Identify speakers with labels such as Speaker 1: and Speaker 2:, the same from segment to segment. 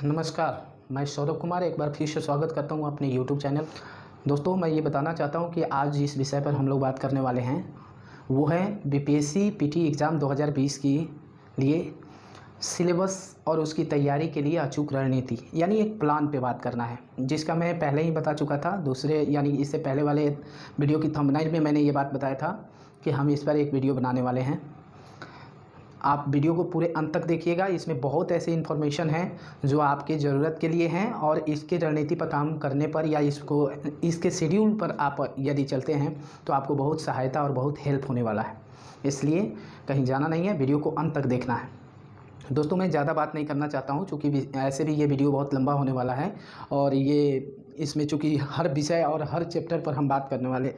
Speaker 1: नमस्कार, मैं सौरभ कुमार एक बार फिर से स्वागत करता हूं अपने यूट्यूब चैनल। दोस्तों, मैं ये बताना चाहता हूं कि आज जिस विषय पर हम लोग बात करने वाले हैं वो है बीपीएससी पीटी एग्ज़ाम 2020 के लिए सिलेबस और उसकी तैयारी के लिए अचूक रणनीति यानी एक प्लान पे बात करना है, जिसका मैं पहले ही बता चुका था। दूसरे यानी इससे पहले वाले वीडियो की थंबनेल में मैंने ये बात बताया था कि हम इस पर एक वीडियो बनाने वाले हैं। आप वीडियो को पूरे अंत तक देखिएगा, इसमें बहुत ऐसे इन्फॉर्मेशन है जो आपके ज़रूरत के लिए हैं और इसके रणनीति पर काम करने पर या इसके शेड्यूल पर आप यदि चलते हैं तो आपको बहुत सहायता और बहुत हेल्प होने वाला है। इसलिए कहीं जाना नहीं है, वीडियो को अंत तक देखना है। दोस्तों, मैं ज़्यादा बात नहीं करना चाहता हूँ क्योंकि ऐसे भी ये वीडियो बहुत लंबा होने वाला है और इसमें चूँकि हर विषय और हर चैप्टर पर हम बात करने वाले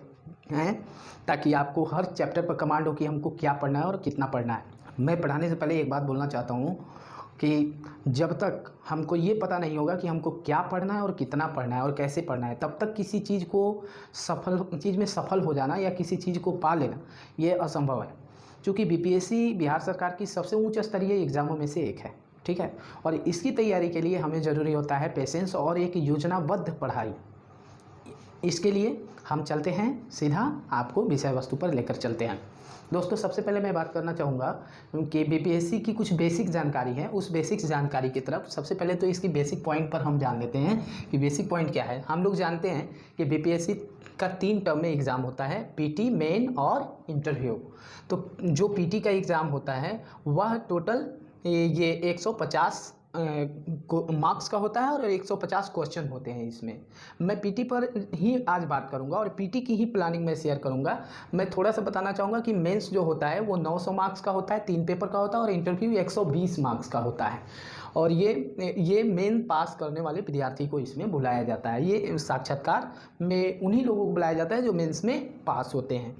Speaker 1: हैं ताकि आपको हर चैप्टर पर कमांड हो कि हमको क्या पढ़ना है और कितना पढ़ना है। मैं पढ़ाने से पहले एक बात बोलना चाहता हूँ कि जब तक हमको ये पता नहीं होगा कि हमको क्या पढ़ना है और कितना पढ़ना है और कैसे पढ़ना है, तब तक किसी चीज़ में सफल हो जाना या किसी चीज़ को पा लेना ये असंभव है। क्योंकि बीपीएससी बिहार सरकार की सबसे उच्च स्तरीय एग्ज़ामों में से एक है, ठीक है। और इसकी तैयारी के लिए हमें ज़रूरी होता है पेशेंस और एक योजनाबद्ध पढ़ाई। इसके लिए हम चलते हैं सीधा आपको विषय वस्तु पर लेकर चलते हैं। दोस्तों, सबसे पहले मैं बात करना चाहूँगा कि बीपीएससी की कुछ बेसिक जानकारी है। उस बेसिक जानकारी की तरफ सबसे पहले तो इसकी बेसिक पॉइंट पर हम जान लेते हैं कि बेसिक पॉइंट क्या है। हम लोग जानते हैं कि बीपीएससी का 3 टर्म में एग्ज़ाम होता है, पीटी, मेन और इंटरव्यू। तो जो पीटी का एग्ज़ाम होता है वह टोटल ये 150 मार्क्स का होता है और 150 क्वेश्चन होते हैं। इसमें मैं पीटी पर ही आज बात करूंगा और पीटी की ही प्लानिंग में शेयर करूंगा। मैं थोड़ा सा बताना चाहूँगा कि मेंस जो होता है वो 900 मार्क्स का होता है, 3 पेपर का होता है और इंटरव्यू 120 मार्क्स का होता है। और ये मेन पास करने वाले विद्यार्थी को इसमें बुलाया जाता है। ये साक्षात्कार में उन्हीं लोगों को बुलाया जाता है जो मेंस में पास होते हैं।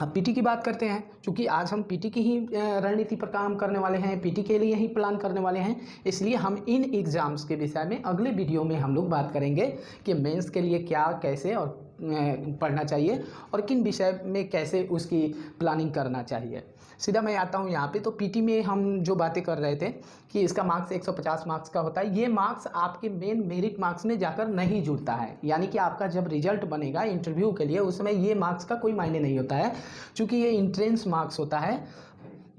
Speaker 1: अब पीटी की बात करते हैं। क्योंकि आज हम पीटी की ही रणनीति पर काम करने वाले हैं, पीटी के लिए ही प्लान करने वाले हैं, इसलिए हम इन एग्ज़ाम्स के विषय में अगले वीडियो में हम लोग बात करेंगे कि मेंस के लिए क्या, कैसे और पढ़ना चाहिए और किन विषय में कैसे उसकी प्लानिंग करना चाहिए। सीधा मैं आता हूँ यहाँ पे। तो पीटी में हम जो बातें कर रहे थे कि इसका मार्क्स 150 मार्क्स का होता है। ये मार्क्स आपके मेन मेरिट मार्क्स में जाकर नहीं जुड़ता है, यानी कि आपका जब रिजल्ट बनेगा इंटरव्यू के लिए उस समय ये मार्क्स का कोई मायने नहीं होता है, क्योंकि ये एंट्रेंस मार्क्स होता है।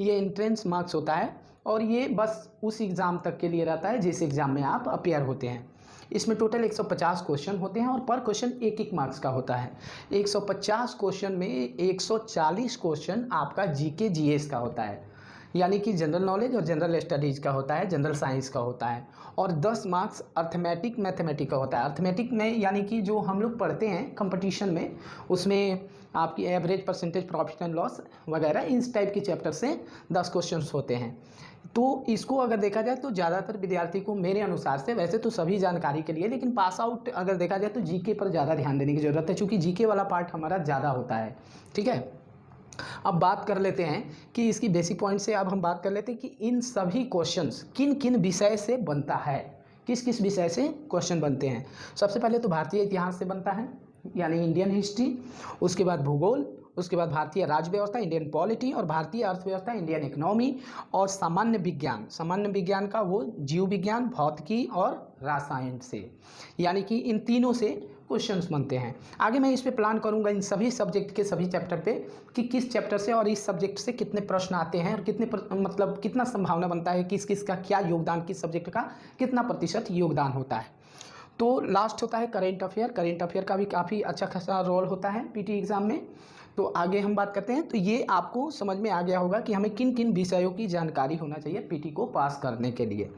Speaker 1: ये एंट्रेंस मार्क्स होता है और ये बस उस एग्ज़ाम तक के लिए रहता है जिस एग्ज़ाम में आप अपेयर होते हैं। इसमें टोटल 150 क्वेश्चन होते हैं और पर क्वेश्चन 1-1 मार्क्स का होता है। 150 क्वेश्चन में 140 क्वेश्चन आपका जीके जीएस का होता है, यानी कि जनरल नॉलेज और जनरल स्टडीज़ का होता है, जनरल साइंस का होता है। और 10 मार्क्स अर्थमेटिक मैथमेटिक का होता है। अर्थमेटिक में यानी कि जो हम लोग पढ़ते हैं कंपटीशन में, उसमें आपकी average percentage, profit and loss वगैरह इस टाइप के चैप्टर से 10 क्वेश्चंस होते हैं। तो इसको अगर देखा जाए तो ज़्यादातर विद्यार्थी को मेरे अनुसार से, वैसे तो सभी जानकारी के लिए, लेकिन पास आउट अगर देखा जाए तो जीके पर ज़्यादा ध्यान देने की ज़रूरत है, क्योंकि जीके वाला पार्ट हमारा ज़्यादा होता है, ठीक है। अब बात कर लेते हैं कि इसकी बेसिक पॉइंट से अब हम बात कर लेते हैं कि इन सभी क्वेश्चंस किन किन विषय से बनता है, किस किस विषय से क्वेश्चन बनते हैं। सबसे पहले तो भारतीय इतिहास से बनता है, यानी इंडियन हिस्ट्री। उसके बाद भूगोल, उसके बाद भारतीय राज्य व्यवस्था, इंडियन पॉलिटी, और भारतीय अर्थव्यवस्था, इंडियन इकोनॉमी, और सामान्य विज्ञान। सामान्य विज्ञान का वो जीव विज्ञान, भौतिकी और रसायन से, यानी कि इन तीनों से क्वेश्चंस बनते हैं। आगे मैं इस पे प्लान करूंगा इन सभी सब्जेक्ट के सभी चैप्टर पे कि किस चैप्टर से और इस सब्जेक्ट से कितने प्रश्न आते हैं और मतलब कितना संभावना बनता है, किस किस का क्या योगदान, किस सब्जेक्ट का कितना प्रतिशत योगदान होता है। तो लास्ट होता है करेंट अफेयर। करेंट अफेयर का भी काफ़ी अच्छा खासा रोल होता है पीटी एग्ज़ाम में। तो आगे हम बात करते हैं। तो ये आपको समझ में आ गया होगा कि हमें किन किन विषयों की जानकारी होना चाहिए पीटी को पास करने के लिए।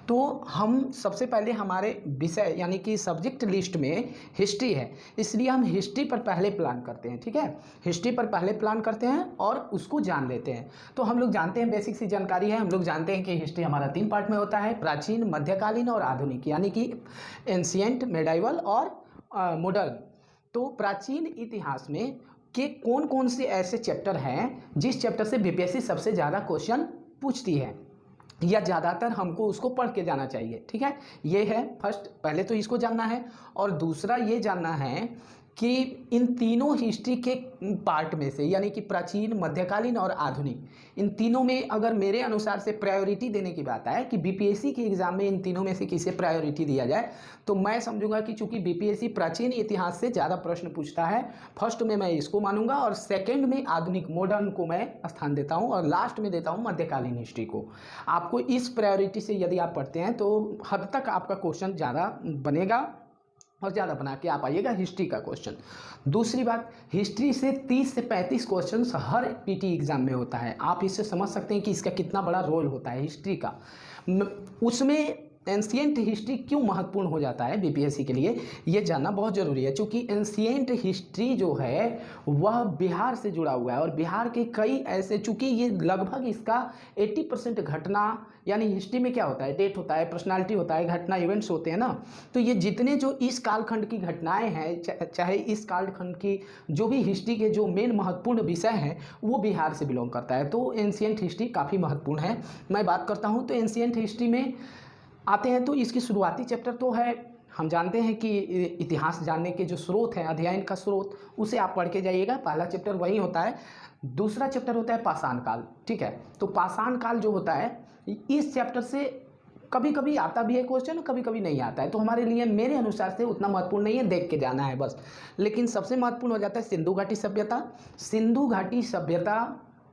Speaker 1: तो हम सबसे पहले हमारे विषय यानी कि सब्जेक्ट लिस्ट में हिस्ट्री है, इसलिए हम हिस्ट्री पर पहले प्लान करते हैं, ठीक है। हिस्ट्री पर पहले प्लान करते हैं और उसको जान लेते हैं। तो हम लोग जानते हैं, बेसिक सी जानकारी है, हम लोग जानते हैं कि हिस्ट्री हमारा 3 पार्ट में होता है, प्राचीन, मध्यकालीन और आधुनिक, यानी कि एंशिएंट, मेडाइवल और मॉडर्न। तो प्राचीन इतिहास में के कौन कौन से ऐसे चैप्टर हैं जिस चैप्टर से बीपीएससी सबसे ज़्यादा क्वेश्चन पूछती है या ज़्यादातर हमको उसको पढ़ के जाना चाहिए, ठीक है। ये है फर्स्ट, पहले तो इसको जानना है। और दूसरा ये जानना है कि इन तीनों हिस्ट्री के पार्ट में से, यानी कि प्राचीन, मध्यकालीन और आधुनिक, इन तीनों में अगर मेरे अनुसार से प्रायोरिटी देने की बात आए कि बीपीएससी के एग्ज़ाम में इन तीनों में से किसे प्रायोरिटी दिया जाए, तो मैं समझूंगा कि चूंकि बीपीएससी प्राचीन इतिहास से ज़्यादा प्रश्न पूछता है, फर्स्ट में मैं इसको मानूंगा और सेकेंड में आधुनिक मॉडर्न को मैं स्थान देता हूँ और लास्ट में देता हूँ मध्यकालीन हिस्ट्री को। आपको इस प्रायोरिटी से यदि आप पढ़ते हैं तो हद तक आपका क्वेश्चन ज़्यादा बनेगा और ज़्यादा बना के आप आइएगा हिस्ट्री का क्वेश्चन। दूसरी बात, हिस्ट्री से 30 से 35 क्वेश्चन हर पीटी एग्जाम में होता है। आप इससे समझ सकते हैं कि इसका कितना बड़ा रोल होता है हिस्ट्री का। उसमें एंशिएंट हिस्ट्री क्यों महत्वपूर्ण हो जाता है बीपीएससी के लिए, ये जानना बहुत ज़रूरी है, क्योंकि एंशिएंट हिस्ट्री जो है वह बिहार से जुड़ा हुआ है और बिहार के कई ऐसे, चूँकि ये लगभग इसका 80% घटना, यानी हिस्ट्री में क्या होता है, डेट होता है, पर्सनालिटी होता है, घटना, इवेंट्स होते हैं ना, तो ये जितने जो इस कालखंड की घटनाएं हैं, चाहे इस कालखंड की जो भी हिस्ट्री के जो मेन महत्वपूर्ण विषय हैं वो बिहार से बिलोंग करता है। तो एंशिएंट हिस्ट्री काफ़ी महत्वपूर्ण है। मैं बात करता हूँ तो एंशिएंट हिस्ट्री में आते हैं तो इसकी शुरुआती चैप्टर तो है, हम जानते हैं कि इतिहास जानने के जो स्रोत हैं, अध्ययन का स्रोत, उसे आप पढ़ के जाइएगा। पहला चैप्टर वही होता है। दूसरा चैप्टर होता है पाषाण काल, ठीक है। तो पाषाण काल जो होता है, इस चैप्टर से कभी कभी आता भी है क्वेश्चन, कभी कभी नहीं आता है, तो हमारे लिए मेरे अनुसार से उतना महत्वपूर्ण नहीं है, देख के जाना है बस। लेकिन सबसे महत्वपूर्ण हो जाता है सिंधु घाटी सभ्यता। सिंधु घाटी सभ्यता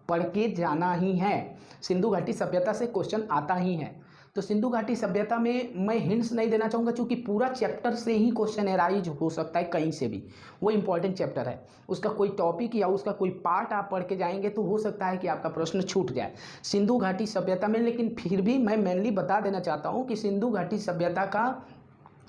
Speaker 1: पढ़ के जाना ही है, सिंधु घाटी सभ्यता से क्वेश्चन आता ही है। तो सिंधु घाटी सभ्यता में मैं हिंट्स नहीं देना चाहूँगा, क्योंकि पूरा चैप्टर से ही क्वेश्चन एराइज हो सकता है कहीं से भी, वो इंपॉर्टेंट चैप्टर है। उसका कोई टॉपिक या उसका कोई पार्ट आप पढ़ के जाएंगे तो हो सकता है कि आपका प्रश्न छूट जाए सिंधु घाटी सभ्यता में। लेकिन फिर भी मैं मेनली बता देना चाहता हूँ कि सिंधु घाटी सभ्यता का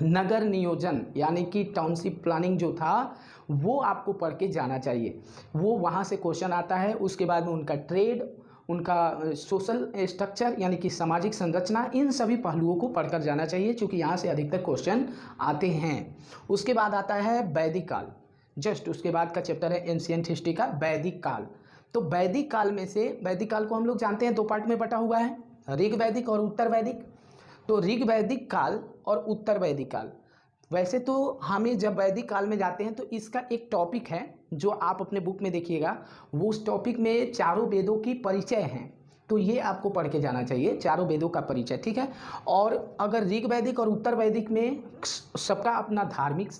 Speaker 1: नगर नियोजन यानी कि टाउनशिप प्लानिंग जो था वो आपको पढ़ के जाना चाहिए, वो वहाँ से क्वेश्चन आता है। उसके बाद में उनका ट्रेड, उनका सोशल स्ट्रक्चर यानी कि सामाजिक संरचना, इन सभी पहलुओं को पढ़कर जाना चाहिए, क्योंकि यहाँ से अधिकतर क्वेश्चन आते हैं। उसके बाद आता है वैदिक काल, जस्ट उसके बाद का चैप्टर है एंशिएंट हिस्ट्री का वैदिक काल। तो वैदिक काल में से, वैदिक काल को हम लोग जानते हैं 2 पार्ट में बटा हुआ है, ऋग वैदिक और उत्तर वैदिक। तो ऋग वैदिक काल और उत्तर वैदिक काल, वैसे तो हमें जब वैदिक काल में जाते हैं तो इसका एक टॉपिक है जो आप अपने बुक में देखिएगा, वो उस टॉपिक में चारों वेदों की परिचय हैं, तो ये आपको पढ़ के जाना चाहिए, चारों वेदों का परिचय, ठीक है। और अगर ऋग वैदिक और उत्तर वैदिक में सबका अपना धार्मिक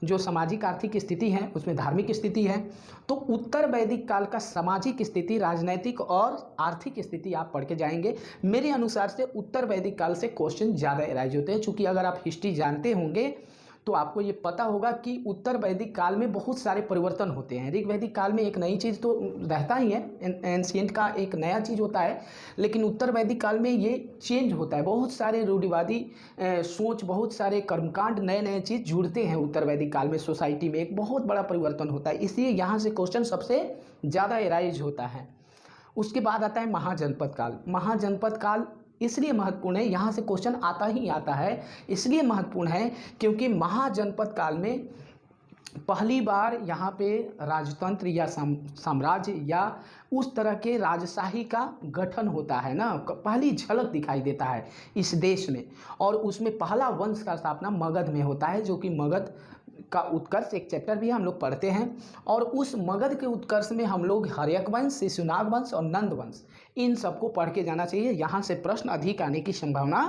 Speaker 1: जो सामाजिक आर्थिक स्थिति है उसमें धार्मिक स्थिति है, तो उत्तर वैदिक काल का सामाजिक स्थिति, राजनैतिक और आर्थिक स्थिति आप पढ़ के जाएंगे। मेरे अनुसार से उत्तर वैदिक काल से क्वेश्चन ज़्यादा एराइज होते हैं, चूँकि अगर आप हिस्ट्री जानते होंगे तो आपको ये पता होगा कि उत्तर वैदिक काल में बहुत सारे परिवर्तन होते हैं। ऋग वैदिक काल में एक नई चीज़ तो रहता ही है, एंशिएंट का एक नया चीज़ होता है, लेकिन उत्तर वैदिक काल में ये चेंज होता है, बहुत सारे रूढ़िवादी सोच, बहुत सारे कर्मकांड, नए नए चीज़ जुड़ते हैं उत्तर वैदिक काल में, सोसाइटी में एक बहुत बड़ा परिवर्तन होता है, इसलिए यहाँ से क्वेश्चन सबसे ज़्यादा एराइज होता है। उसके बाद आता है महाजनपद काल। महाजनपद काल इसलिए महत्वपूर्ण है, यहाँ से क्वेश्चन आता ही आता है, इसलिए महत्वपूर्ण है क्योंकि महाजनपद काल में पहली बार यहाँ पे राजतंत्र या साम्राज्य या उस तरह के राजशाही का गठन होता है ना, पहली झलक दिखाई देता है इस देश में। और उसमें पहला वंश का स्थापना मगध में होता है, जो कि मगध का उत्कर्ष एक चैप्टर भी हम लोग पढ़ते हैं। और उस मगध के उत्कर्ष में हम लोग हर्यक वंश, शिशुनाग वंश और नंद वंश, इन सबको पढ़ के जाना चाहिए, यहाँ से प्रश्न अधिक आने की संभावना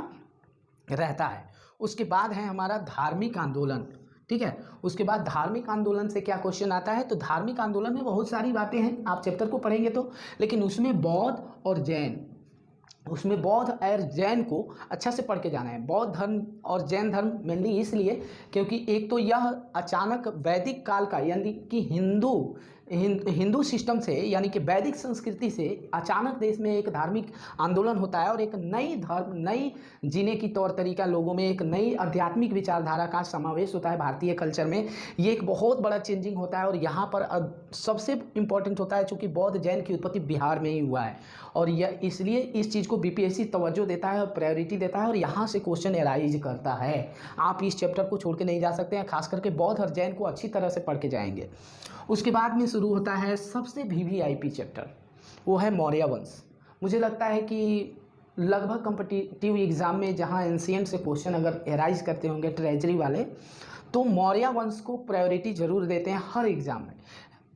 Speaker 1: रहता है। उसके बाद है हमारा धार्मिक आंदोलन, ठीक है। उसके बाद धार्मिक आंदोलन से क्या क्वेश्चन आता है, तो धार्मिक आंदोलन में बहुत सारी बातें हैं, आप चैप्टर को पढ़ेंगे तो, लेकिन उसमें बौद्ध और जैन, उसमें बौद्ध और जैन को अच्छा से पढ़ के जाना है। बौद्ध धर्म और जैन धर्म मेनली इसलिए क्योंकि एक तो यह अचानक वैदिक काल का यानी कि हिंदू सिस्टम से यानी कि वैदिक संस्कृति से अचानक देश में एक धार्मिक आंदोलन होता है और एक नई धर्म, नई जीने की तौर तरीका, लोगों में एक नई आध्यात्मिक विचारधारा का समावेश होता है भारतीय कल्चर में। ये एक बहुत बड़ा चेंजिंग होता है और यहाँ पर सबसे इम्पोर्टेंट होता है चूँकि बौद्ध जैन की उत्पत्ति बिहार में ही हुआ है और यह इसलिए इस चीज़ को बीपीएससी तवज्जो देता है और प्रायोरिटी देता है और यहाँ से क्वेश्चन एराइज करता है। आप इस चैप्टर को छोड़ के नहीं जा सकते हैं, खास करके बौद्ध और जैन को अच्छी तरह से पढ़ के जाएंगे। उसके बाद में शुरू होता है सबसे वीवीआईपी चैप्टर, वो है मौर्य वंश। मुझे लगता है कि लगभग कॉम्पिटिटिव एग्ज़ाम में जहाँ एंशिएंट से क्वेश्चन अगर एराइज करते होंगे ट्रेजरी वाले, तो मौर्य वंश को प्रायोरिटी जरूर देते हैं हर एग्ज़ाम में।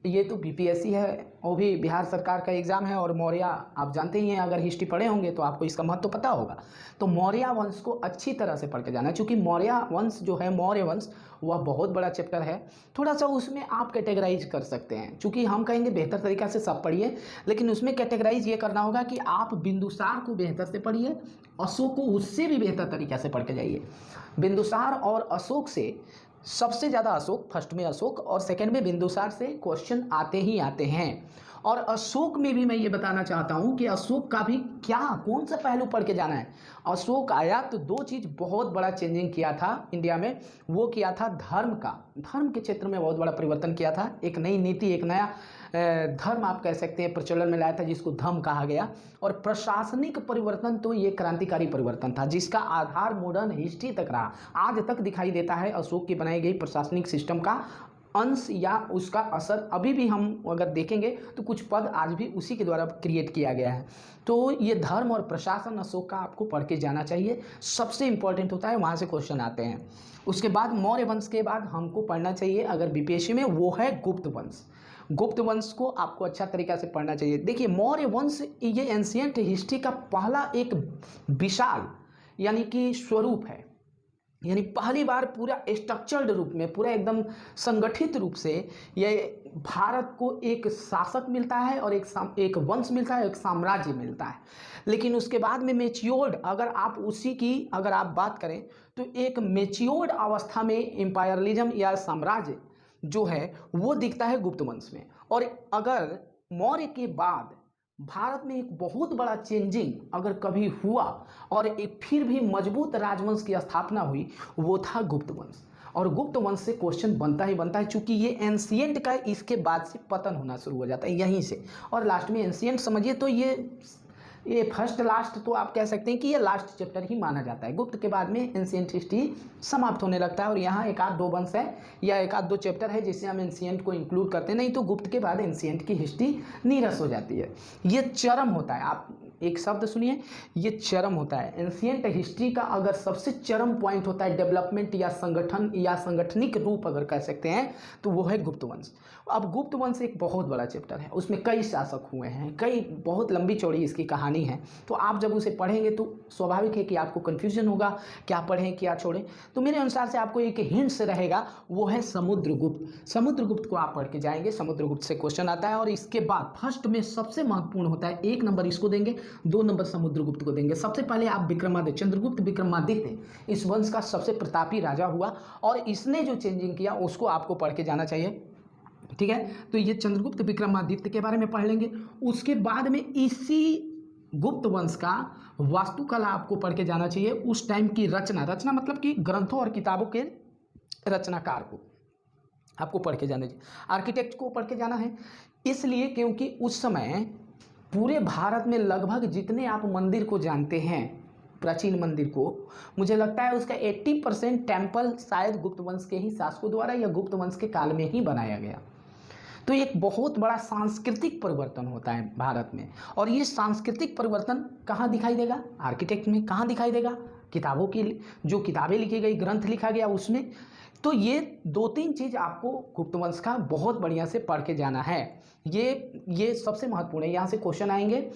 Speaker 1: ये तो बीपीएससी है, वो भी बिहार सरकार का एग्ज़ाम है, और मौर्य आप जानते ही हैं, अगर हिस्ट्री पढ़े होंगे तो आपको इसका महत्व पता होगा। तो मौर्य वंश को अच्छी तरह से पढ़ के जाना है, क्योंकि मौर्य वंश जो है, मौर्य वंश, वह बहुत बड़ा चैप्टर है। थोड़ा सा उसमें आप कैटेगराइज कर सकते हैं, क्योंकि हम कहेंगे बेहतर तरीक़ा से सब पढ़िए, लेकिन उसमें कैटेगराइज ये करना होगा कि आप बिंदुसार को बेहतर से पढ़िए, अशोक को उससे भी बेहतर तरीक़ा से पढ़ के जाइए। बिंदुसार और अशोक से सबसे ज़्यादा अशोक, फर्स्ट में अशोक और सेकंड में बिंदुसार से क्वेश्चन आते ही आते हैं। और अशोक में भी मैं ये बताना चाहता हूँ कि अशोक का भी क्या, कौन सा पहलू पढ़ के जाना है। अशोक आया तो दो चीज़ बहुत बड़ा चेंजिंग किया था इंडिया में, वो किया था धर्म का, धर्म के क्षेत्र में बहुत बड़ा परिवर्तन किया था। एक नई नीति, एक नया धर्म आप कह सकते हैं प्रचलन में लाया था, जिसको धम्म कहा गया। और प्रशासनिक परिवर्तन तो ये क्रांतिकारी परिवर्तन था, जिसका आधार मॉडर्न हिस्ट्री तक रहा, आज तक दिखाई देता है। अशोक की बनाई गई प्रशासनिक सिस्टम का अंश या उसका असर अभी भी हम अगर देखेंगे तो कुछ पद आज भी उसी के द्वारा क्रिएट किया गया है। तो ये धर्म और प्रशासन अशोक का आपको पढ़ के जाना चाहिए, सबसे इंपॉर्टेंट होता है, वहाँ से क्वेश्चन आते हैं। उसके बाद मौर्य वंश के बाद हमको पढ़ना चाहिए अगर बीपीएससी में, वो है गुप्त वंश। गुप्त वंश को आपको अच्छा तरीका से पढ़ना चाहिए। देखिए मौर्य वंश ये एंशिएंट हिस्ट्री का पहला एक विशाल यानी कि स्वरूप है, यानी पहली बार पूरा स्ट्रक्चर्ड रूप में, पूरा एकदम संगठित रूप से ये भारत को एक शासक मिलता है और एक वंश मिलता है, एक साम्राज्य मिलता है। लेकिन उसके बाद में मेच्योर्ड, अगर आप उसी की अगर आप बात करें तो एक मेच्योर्ड अवस्था में एम्पायरलिज्म या साम्राज्य जो है वो दिखता है गुप्त वंश में। और अगर मौर्य के बाद भारत में एक बहुत बड़ा चेंजिंग अगर कभी हुआ और एक फिर भी मजबूत राजवंश की स्थापना हुई, वो था गुप्त वंश। और गुप्त वंश से क्वेश्चन बनता ही बनता है, चूंकि ये एंशिएंट का इसके बाद से पतन होना शुरू हो जाता है यहीं से, और लास्ट में एंशिएंट समझिए तो ये फर्स्ट लास्ट तो आप कह सकते हैं कि ये लास्ट चैप्टर ही माना जाता है। गुप्त के बाद में एंशिएंट हिस्ट्री समाप्त होने लगता है, और यहाँ एक आध दो वंश है या एक आध दो चैप्टर है जिससे हम एंशिएंट को इंक्लूड करते हैं, नहीं तो गुप्त के बाद एंशिएंट की हिस्ट्री नीरस हो जाती है। ये चरम होता है, आप एक शब्द सुनिए, ये चरम होता है। एंशिएंट हिस्ट्री का अगर सबसे चरम पॉइंट होता है डेवलपमेंट या संगठन या संगठनिक रूप अगर कह सकते हैं, तो वो है गुप्त वंश। अब गुप्त वंश एक बहुत बड़ा चैप्टर है, उसमें कई शासक हुए हैं, कई बहुत लंबी चौड़ी इसकी कहानी है। तो आप जब उसे पढ़ेंगे तो स्वाभाविक है कि आपको कन्फ्यूजन होगा, क्या पढ़ें क्या छोड़ें। तो मेरे अनुसार से आपको एक हिंट्स रहेगा, वो है समुद्रगुप्त। समुद्रगुप्त को आप पढ़ के जाएंगे, समुद्रगुप्त से क्वेश्चन आता है। और इसके बाद फर्स्ट में सबसे महत्वपूर्ण होता है, 1 नंबर इसको देंगे, 2 नंबर समुद्रगुप्त को देंगे। सबसे पहले आप विक्रमादित्य, चंद्रगुप्त विक्रमादित्य इस वंश का सबसे प्रतापी राजा हुआ, और इसने जो चेंजिंग किया उसको आपको पढ़ के जाना चाहिए, ठीक है। तो ये चंद्रगुप्त विक्रमादित्य के बारे में पढ़ लेंगे। उसके बाद में इसी गुप्त वंश का वास्तुकला आपको पढ़ के जाना चाहिए, उस टाइम की रचना मतलब कि ग्रंथों और किताबों के रचनाकार को आपको पढ़ के जाना चाहिए। आर्किटेक्ट को पढ़ के जाना है इसलिए क्योंकि उस समय पूरे भारत में लगभग जितने आप मंदिर को जानते हैं, प्राचीन मंदिर को, मुझे लगता है उसका 80% टेम्पल शायद गुप्त वंश के ही शासकों द्वारा या गुप्त वंश के काल में ही बनाया गया। तो एक बहुत बड़ा सांस्कृतिक परिवर्तन होता है भारत में। और ये सांस्कृतिक परिवर्तन कहाँ दिखाई देगा? आर्किटेक्ट में। कहाँ दिखाई देगा? किताबों की, जो किताबें लिखी गई, ग्रंथ लिखा गया उसमें। तो ये 2-3 चीज़ आपको गुप्त वंश का बहुत बढ़िया से पढ़ के जाना है। ये सबसे महत्वपूर्ण है, यहाँ से क्वेश्चन आएंगे।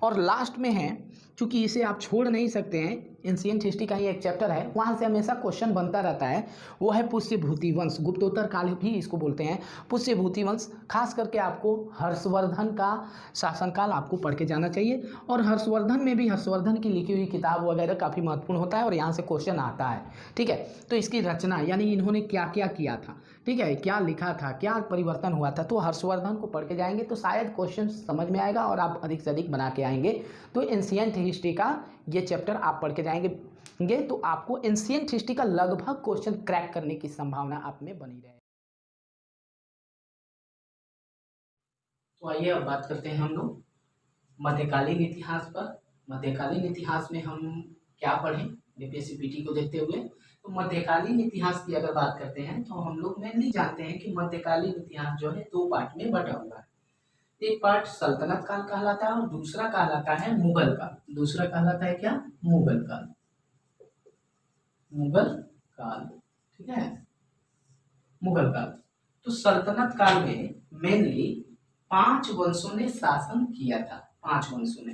Speaker 1: और लास्ट में है, चूँकि इसे आप छोड़ नहीं सकते हैं, एंशिएंट हिस्ट्री का ही एक चैप्टर है, वहाँ से हमेशा क्वेश्चन बनता रहता है, वो है पुष्यभूति वंश। गुप्तोत्तर काल भी इसको बोलते हैं, पुष्यभूति वंश। खास करके आपको हर्षवर्धन का शासनकाल आपको पढ़ के जाना चाहिए। और हर्षवर्धन में भी हर्षवर्धन की लिखी हुई किताब वगैरह काफ़ी महत्वपूर्ण होता है, और यहाँ से क्वेश्चन आता है, ठीक है। तो इसकी रचना यानी इन्होंने क्या क्या किया था, ठीक है, क्या लिखा था, क्या परिवर्तन हुआ था, तो हर्षवर्धन को पढ़ के जाएंगे तो शायद क्वेश्चन समझ में आएगा और आप अधिक से अधिक बना के आएंगे। तो एंशिएंट हिस्ट्री का ये चैप्टर आप पढ़ के जाएंगे तो आपको एंशिएंट हिस्ट्री का लगभग क्वेश्चन क्रैक करने की संभावना आप में बनी रहे। तो आइए अब बात करते हैं हम लोग मध्यकालीन इतिहास पर। मध्यकालीन इतिहास में हम क्या पढ़ें बीपीएससी पीटी को देखते हुए। तो मध्यकालीन इतिहास की अगर बात करते हैं तो हम लोग मेनली जानते हैं कि मध्यकालीन इतिहास जो है 2 पार्ट में बटा हुआ है। एक पार्ट सल्तनत काल कहलाता है और दूसरा कहलाता है मुगल काल। दूसरा कहलाता है क्या? मुगल काल। मुगल काल, ठीक है, मुगल काल। तो सल्तनत काल में मेनली 5 वंशों ने शासन किया था। 5 वंशों ने।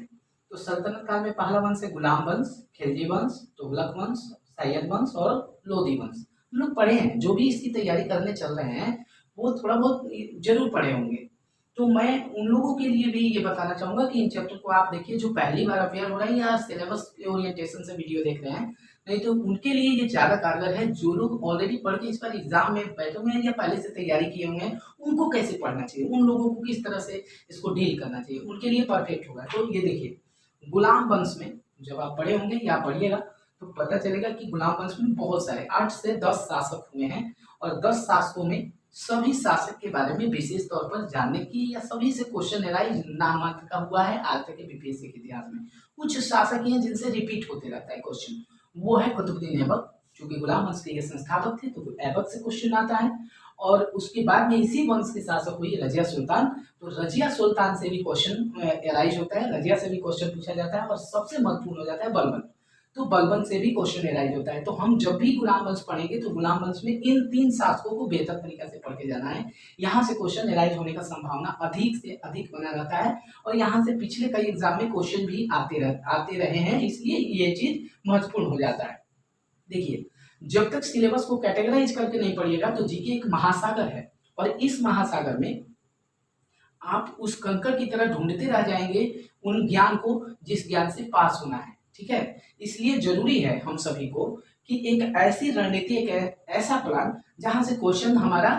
Speaker 1: तो सल्तनत काल में पहला वंश है गुलाम वंश, खिलजी वंश, तुगलक वंश, सैयद वंश और लोधी वंश। हम लोग पढ़े हैं, जो भी इसकी तैयारी करने चल रहे हैं वो थोड़ा बहुत जरूर पढ़े होंगे। तो मैं उन लोगों के लिए भी ये बताना चाहूंगा कि इन चैप्टर को आप देखिए जो पहली बार अपेयर हो रहे हैं या सिलेबस के ओरिएंटेशन से वीडियो देख रहे हैं, नहीं तो उनके लिए ये ज्यादा कारगर है। जो लोग ऑलरेडी पढ़ के इस बार एग्जाम में बैठे हुए हैं या पहले से तैयारी किए हुए हैं, उनको कैसे पढ़ना चाहिए, उन लोगों को किस तरह से इसको डील करना चाहिए, उनके लिए परफेक्ट होगा। तो ये देखिए, गुलाम वंश में जब आप पढ़े होंगे या पढ़िएगा तो पता चलेगा कि गुलाम वंश में बहुत सारे 8 से 10 शासक हुए हैं और 10 शासकों में सभी शासक के बारे में विशेष तौर पर जानने की या सभी से क्वेश्चन एराइज नाम मात्र का हुआ है आज तक के बीपीएससी के इतिहास में। कुछ शासक हैं जिनसे रिपीट होते रहता है क्वेश्चन, वो है कुतुबुद्दीन ऐबक, चूंकि गुलाम वंश के ये संस्थापक थे तो ऐबक से क्वेश्चन आता है। और उसके बाद में इसी वंश के शासक हुई रजिया सुल्तान, तो रजिया सुल्तान से भी क्वेश्चन एराइज होता है, रजिया से भी क्वेश्चन पूछा जाता है। और सबसे महत्वपूर्ण हो जाता है बलबन, तो बलबन से भी क्वेश्चन एराइज होता है। तो हम जब भी गुलाम वंश पढ़ेंगे तो गुलाम वंश में इन 3 शासकों को बेहतर तरीके से पढ़ के जाना है। यहाँ से क्वेश्चन एराइज होने का संभावना अधिक से अधिक बना रहता है और यहाँ से पिछले कई एग्जाम में क्वेश्चन भी आते रहे हैं, इसलिए ये चीज महत्वपूर्ण हो जाता है। देखिए, जब तक सिलेबस को कैटेगराइज करके नहीं पढ़िएगा तो जीके एक महासागर है और इस महासागर में आप उस कंकड़ की तरह ढूंढते रह जाएंगे उन ज्ञान को जिस ज्ञान से पास होना है, ठीक है। इसलिए जरूरी है हम सभी को कि एक ऐसी रणनीति, एक ऐसा प्लान जहां से क्वेश्चन हमारा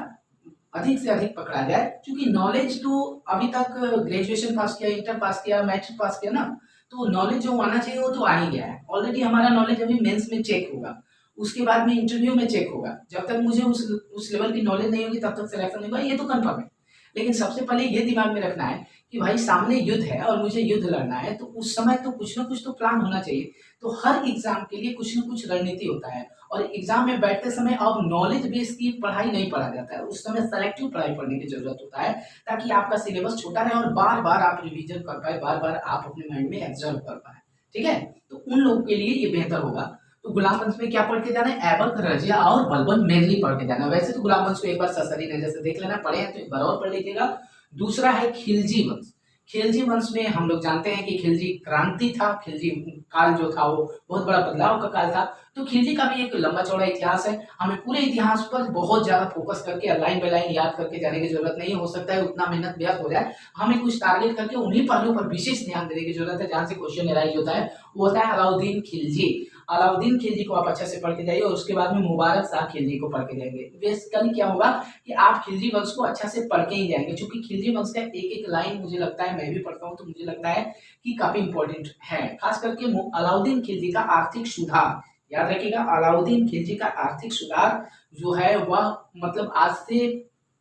Speaker 1: अधिक से अधिक पकड़ा जाए। क्योंकि नॉलेज तो अभी तक ग्रेजुएशन पास किया, इंटर पास किया, मैट्रिक पास किया ना, तो नॉलेज जो आना चाहिए वो तो आ ही गया है ऑलरेडी। हमारा नॉलेज अभी मेंस में चेक होगा, उसके बाद में इंटरव्यू में चेक होगा। जब तक मुझे उस लेवल की नॉलेज नहीं होगी तब तक सिलेक्शन नहीं होगा, ये तो कंफर्म है। लेकिन सबसे पहले ये दिमाग में रखना है कि भाई सामने युद्ध है और मुझे युद्ध लड़ना है, तो उस समय तो कुछ ना कुछ तो प्लान होना चाहिए। तो हर एग्जाम के लिए कुछ ना कुछ रणनीति होता है और एग्जाम में बैठते समय अब नॉलेज बेस की पढ़ाई नहीं पढ़ा जाता है, उस समय सेलेक्टिव पढ़ाई पढ़ने की जरूरत होता है ताकि आपका सिलेबस छोटा रहे और बार बार आप रिविजन कर पाए, बार बार आप अपने माइंड में एब्जर्व कर पाए, ठीक है। तो उन लोगों के लिए ये बेहतर होगा। तो गुलाम वंश में क्या पढ़ के जाना है? ऐबक, रजिया और बलबन मेनली पढ़ के जाना। वैसे तो गुलाम वंश को एक बार ससरी नजर से देख लेना, पढ़े हैं तो एक बार और पढ़ लीजिएगा। दूसरा है खिलजी वंश। खिलजी वंश में हम लोग जानते हैं कि खिलजी क्रांति था, खिलजी काल जो था वो बहुत बड़ा बदलाव का काल था। तो खिलजी का भी एक लंबा चौड़ा इतिहास है, हमें पूरे इतिहास पर बहुत ज्यादा फोकस करके लाइन बाय लाइन याद करके जाने की जरूरत नहीं है। हो सकता है उतना मेहनत व्यर्थ हो जाए, हमें कुछ टारगेट करके उन्हीं पहलुओं पर विशेष ध्यान देने की जरूरत है जहां से क्वेश्चन एराइज होता है। वो होता है अलाउद्दीन खिलजी। अलाउद्दीन खिलजी को आप अच्छे से पढ़ के जाइए और उसके बाद में मुबारक शाह खिलजी को पढ़ के जाएंगे। बेसिकली क्या होगा कि आप खिलजी वंश को अच्छा से पढ़ के ही जाएंगे, क्योंकि खिलजी वंश का एक एक लाइन मुझे लगता है, मैं भी पढ़ता हूँ तो मुझे लगता है कि काफी इंपॉर्टेंट है। खास करके अलाउद्दीन खिलजी का आर्थिक सुधार, याद रखिएगा, अलाउद्दीन खिलजी का आर्थिक सुधार जो है वह मतलब आज से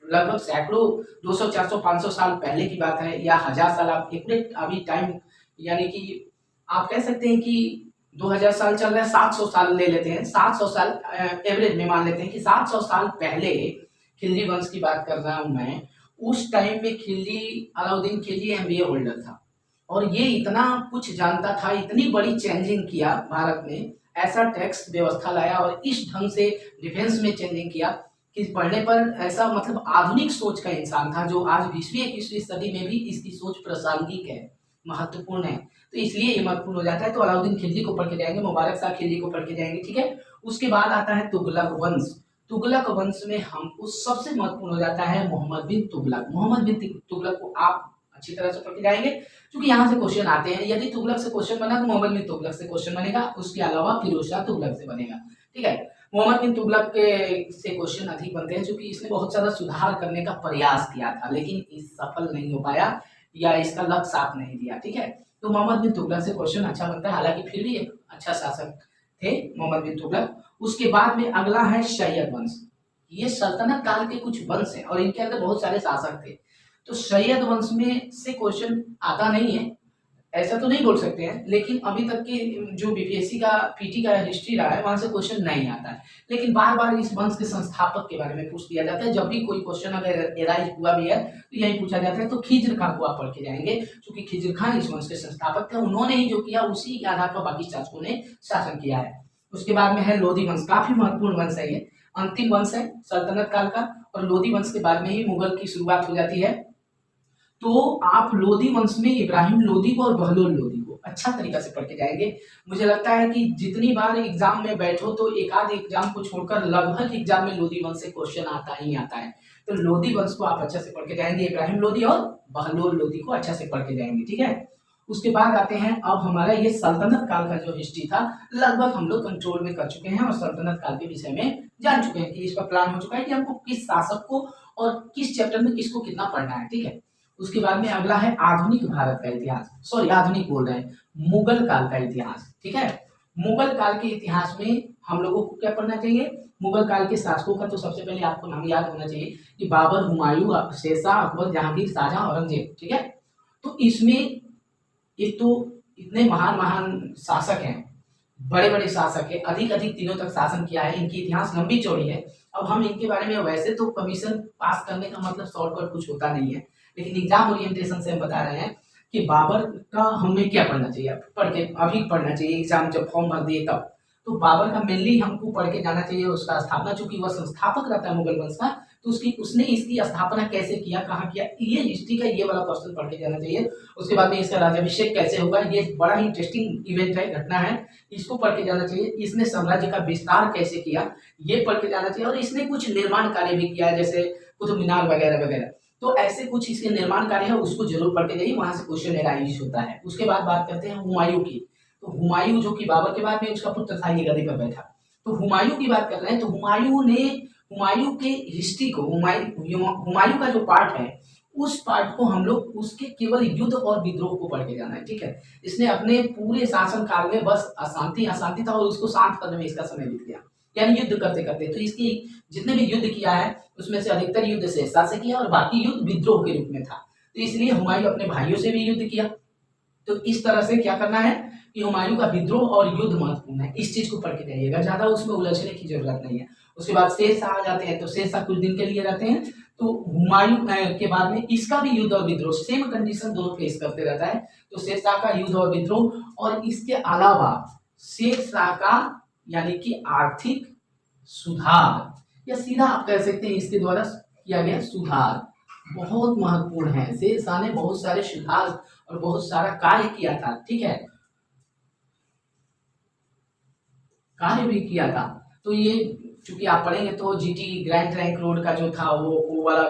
Speaker 1: लगभग सैकड़ों 200, 400, 500 साल पहले की बात है या 1000 साल, आप एक अभी टाइम यानी कि आप कह सकते हैं कि 2000 साल चल रहा है, 700 साल ले लेते हैं, 700 साल एवरेज में मान लेते हैं कि 700 साल पहले खिलजी वंश की बात कर रहा हूं मैं। उस टाइम में अलाउद्दीन खिलजी एमबीए होल्डर था और ये इतना कुछ जानता था, इतनी बड़ी चेंजिंग किया भारत में, ऐसा टैक्स व्यवस्था लाया और इस ढंग से डिफेंस में चेंजिंग किया कि पढ़ने पर ऐसा मतलब आधुनिक सोच का इंसान था जो आज 20वीं 21वीं सदी में भी इसकी सोच प्रासंगिक है, महत्वपूर्ण है। तो इसलिए ये महत्वपूर्ण हो जाता है। तो अलाउद्दीन खिलजी को पढ़ के जाएंगे, मुबारक शाह खिलजी को पढ़ के जाएंगे, ठीक है। उसके बाद आता है तुगलक वंश। तुगलक वंश में हमको सबसे महत्वपूर्ण हो जाता है मोहम्मद बिन तुगलक। मोहम्मद बिन तुगलक को आप अच्छी तरह से पढ़ के जाएंगे क्योंकि यहाँ से क्वेश्चन आते हैं। यदि तुगलक से क्वेश्चन बना तो मोहम्मद बिन तुगलक से क्वेश्चन बनेगा, उसके अलावा फिरोज शाह तुगलक से बनेगा, ठीक है। मोहम्मद बिन तुगलक से क्वेश्चन अधिक बनते हैं क्योंकि इसने बहुत ज्यादा सुधार करने का प्रयास किया था लेकिन इस सफल नहीं हो पाया या इसका लक्ष्य साफ नहीं दिया, ठीक है। तो मोहम्मद बिन तुगलक से क्वेश्चन अच्छा बनता है, हालांकि फिर भी एक अच्छा शासक थे मोहम्मद बिन तुगलक। उसके बाद में अगला है सैयद वंश। ये सल्तनत काल के कुछ वंश हैं और इनके अंदर बहुत सारे शासक थे। तो सैयद वंश में से क्वेश्चन आता नहीं है, ऐसा तो नहीं बोल सकते हैं, लेकिन अभी तक के जो बीपीएससी का पीटी का हिस्ट्री रहा है वहां से क्वेश्चन नहीं आता है। लेकिन बार बार इस वंश के संस्थापक के बारे में पूछ दिया जाता है। जब भी कोई क्वेश्चन अगर एराइज हुआ भी है तो यही पूछा जाता है। तो खिज्र खां को आप पढ़ के जाएंगे, क्योंकि खिज्र खां इस वंश के संस्थापक थे। उन्होंने ही जो किया उसी के आधार पर बाकी शासकों ने शासन किया है। उसके बाद में है लोधी वंश, काफी महत्वपूर्ण वंश है ये, अंतिम वंश है सल्तनत काल का। और लोधी वंश के बाद में ही मुगल की शुरुआत हो जाती है। तो आप लोधी वंश में इब्राहिम लोधी को और बहलोल लोधी को अच्छा तरीका से पढ़ के जाएंगे। मुझे लगता है कि जितनी बार एग्जाम में बैठो तो एक आध एग्जाम को छोड़कर लगभग एग्जाम में लोधी वंश से क्वेश्चन आता ही आता है। तो लोधी वंश को आप अच्छा से पढ़ के जाएंगे, इब्राहिम लोधी और बहलोल लोधी को अच्छा से पढ़ के जाएंगे, ठीक है। उसके बाद आते हैं अब हमारा ये सल्तनत काल का जो हिस्ट्री था लगभग हम लोग कंट्रोल में कर चुके हैं और सल्तनत काल के विषय में जान चुके हैं कि इसका प्लान हो चुका है कि हमको किस शासक को और किस चैप्टर में किसको कितना पढ़ना है, ठीक है। उसके बाद में अगला है आधुनिक भारत का इतिहास, सॉरी आधुनिक बोल रहे हैं, मुगल काल का इतिहास, ठीक है। मुगल काल के इतिहास में हम लोगों को क्या पढ़ना चाहिए? मुगल काल के शासकों का तो सबसे पहले आपको नाम याद होना चाहिए कि बाबर, हुमायूं, शेरशाह, अकबर, जहांगीर, शाहजहां, औरंगजेब, ठीक है। तो इसमें एक तो इतने महान महान शासक हैं, बड़े बड़े शासक है, अधिक अधिक दिनों तक शासन किया है, इनकी इतिहास लंबी चौड़ी है। अब हम इनके बारे में वैसे तो कमीशन पास करने का मतलब शॉर्टकट कुछ होता नहीं है, लेकिन एग्जाम ओरिएंटेशन से हम बता रहे हैं कि बाबर का हमें क्या पढ़ना चाहिए, पढ़ के अभी पढ़ना चाहिए, एग्जाम जब फॉर्म भर दिए तब। तो बाबर का मेनली हमको पढ़ के जाना चाहिए उसका स्थापना, चूंकि वह संस्थापक रहता है मुगल वंश का, तो उसने इसकी स्थापना कैसे किया, कहाँ किया, ये हिस्ट्री का ये वाला क्वेश्चन पढ़ के जाना चाहिए। उसके बाद में इसका राज्याभिषेक कैसे होगा, ये बड़ा ही इंटरेस्टिंग इवेंट है, घटना है, इसको पढ़ के जाना चाहिए। इसने साम्राज्य का विस्तार कैसे किया, ये पढ़ के जाना चाहिए। और इसने कुछ निर्माण कार्य भी किया, जैसे कुतुब मीनार वगैरह वगैरह, तो ऐसे कुछ इसके निर्माण कार्य है, उसको जरूर पढ़ के जाइए, वहां से क्वेश्चन एराइज होता है। उसके बाद बात करते हैं हुमायूं की। तो हुमायूं जो कि बाबर के बाद में उसका पुत्र था, ये गद्दी पर बैठा। तो हुमायूं की बात कर रहे हैं, तो हुमायूं के हिस्ट्री को, हुमायूं का जो पार्ट है उस पार्ट को हम लोग उसके केवल युद्ध और विद्रोह को पढ़ के जाना है, ठीक है। इसने अपने पूरे शासन काल में बस अशांति अशांति था और उसको शांत करने में इसका समय बीत गया, यानी युद्ध करते करते। तो इसकी जितने भी युद्ध किया है उसमें से अधिकतर युद्ध शेरशाह से किया और बाकी युद्ध विद्रोह के रूप में था। तो इसलिए हुमायूं अपने भाइयों से भी युद्ध किया। तो इस तरह से क्या करना है कि हुमायूं का विद्रोह और युद्ध महत्वपूर्ण है, इस चीज को पढ़ के जाइएगा, ज्यादा उसमें उलझने की जरूरत नहीं है। उसके बाद शेरशाह आ जाते हैं, तो शेरशाह कुछ दिन के लिए रहते हैं। तो हुमायूं के बाद में इसका भी युद्ध और विद्रोह सेम कंडीशन दोनों फेस करते रहता है। तो शेरशाह का युद्ध और विद्रोह, और इसके अलावा शेरशाह का यानी कि आर्थिक सुधार, या सीधा आप कह सकते हैं इसके द्वारा किया गया सुधार बहुत महत्वपूर्ण है। शेरशाह ने बहुत सारे सुधार और बहुत सारा कार्य किया था, ठीक है, कार्य भी किया था। तो ये चूंकि आप पढ़ेंगे तो जीटी ग्रैंड ट्रंक रोड का जो था वो वाला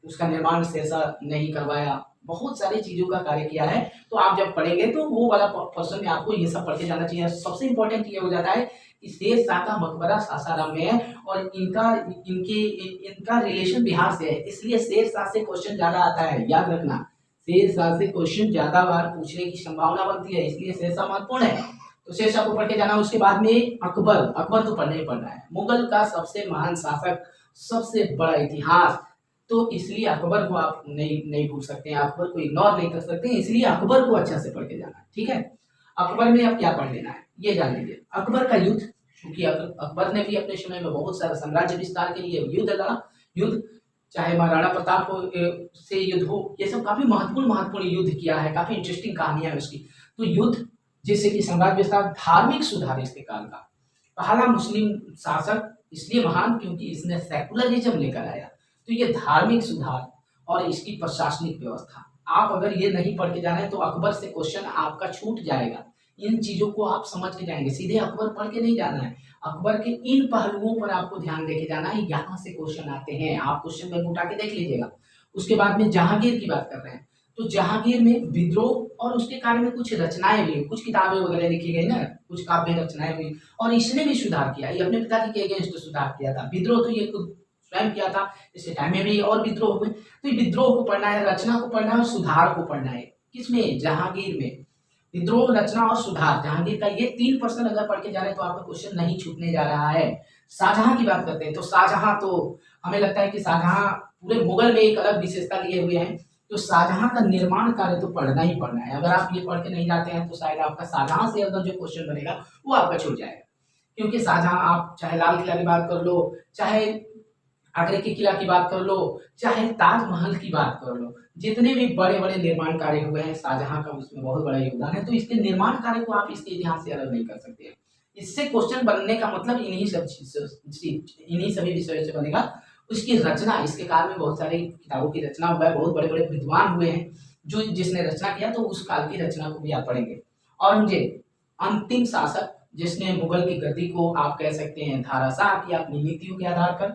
Speaker 1: उसका निर्माण शेरशाह नहीं करवाया, बहुत सारी चीजों का कार्य किया है। तो आप जब पढ़ेंगे तो वो वाला पर्सन में आपको ये सब पढ़ के जाना चाहिए। सबसे इंपॉर्टेंट ये हो जाता है कि शेरशाह का मकबरा सासाराम में है और इनका रिलेशन बिहार से है, इसलिए शेरशाह से क्वेश्चन ज्यादा आता है, याद रखना। शेरशाह से क्वेश्चन ज्यादा बार पूछने की संभावना बनती है, इसलिए शेरशाह महत्वपूर्ण है। तो शेरशाह को पढ़ के जाना। उसके बाद में अकबर तो पढ़ना ही पढ़ना है, मुगल का सबसे महान शासक, सबसे बड़ा इतिहास, तो इसलिए अकबर को आप नहीं भूल सकते हैं, अकबर को इग्नोर नहीं कर सकते हैं, इसलिए अकबर को अच्छा से पढ़ के जाना है, ठीक है। अकबर में अब क्या पढ़ लेना है ये जान लीजिए। अकबर का युद्ध, क्योंकि अकबर ने भी अपने समय में बहुत सारा साम्राज्य विस्तार के लिए युद्ध लड़ा, युद्ध चाहे महाराणा प्रताप से युद्ध हो, ये सब काफी महत्वपूर्ण युद्ध किया है, काफी इंटरेस्टिंग कहानियां है उसकी। तो युद्ध जैसे कि साम्राज्य विस्तार, धार्मिक सुधार इसके काल का पहला मुस्लिम शासक, इसलिए महान क्योंकि इसने सेकुलरिज्म लेकर आया। तो ये धार्मिक सुधार और इसकी प्रशासनिक व्यवस्था, आप अगर ये नहीं पढ़ के जाना है तो अकबर से क्वेश्चन आपका छूट जाएगा। इन चीजों को आप समझ के जाएंगे, सीधे अकबर पढ़ के नहीं जाना है, अकबर के इन पहलुओं पर आपको ध्यान देके जाना है, यहाँ से क्वेश्चन आते हैं, आप क्वेश्चन बैंक उठा के देख लीजिएगा। उसके बाद में जहांगीर की बात कर रहे हैं, तो जहांगीर में विद्रोह और उसके कार्य में कुछ रचनाएं भी, कुछ किताबें वगैरह लिखी गई ना, कुछ काव्य रचनाएं हुई, और इसने भी सुधार किया, ये अपने पिताजी के अगेंस्ट सुधार किया था। विद्रोह तो ये खुद स्वयं किया था, इसके टाइम में भी और विद्रोह हुए। तो विद्रोह को पढ़ना है, रचना को पढ़ना है और सुधार को पढ़ना है। किसमें? जहांगीर में। विद्रोह, रचना और सुधार, जहांगीर का ये 3% अगर पढ़ के जा रहे हैं तो आपका क्वेश्चन नहीं छूटने जा रहा है। शाहजहां की बात करते हैं, तो शाहजहां तो हमें लगता है कि शाहजहां पूरे मुगल में एक अलग विशेषता लिए हुए हैं। तो शाहजहां का निर्माण कार्य तो पढ़ना ही पढ़ना है। अगर आप ये पढ़ के नहीं जाते हैं तो शायद आपका शाहजहां से अगर जो क्वेश्चन बनेगा वो आपका छूट जाएगा। क्योंकि शाहजहां आप चाहे लाल किला की बात कर लो, चाहे आगरे के किला की बात कर लो, चाहे ताजमहल की बात कर लो, जितने भी बड़े बड़े निर्माण कार्य हुए हैं शाहजहां का उसमें बहुत बड़ा योगदान है। तो इसके निर्माण कार्य को आप इसके इतिहास से अलग नहीं कर सकते। इससे क्वेश्चन बनने का मतलब इन्हीं सभी विषयों से बनेगा। उसकी रचना, इसके काल में बहुत सारी किताबों की रचना हुआ है, बहुत बड़े बड़े विद्वान हुए हैं जो जिसने रचना किया, तो उस काल की रचना को भी आप पढ़ेंगे। औरंगजेब अंतिम शासक जिसने मुगल की गद्दी को आप कह सकते हैं धाराशाह किया अपनी नीतियों के आधार पर,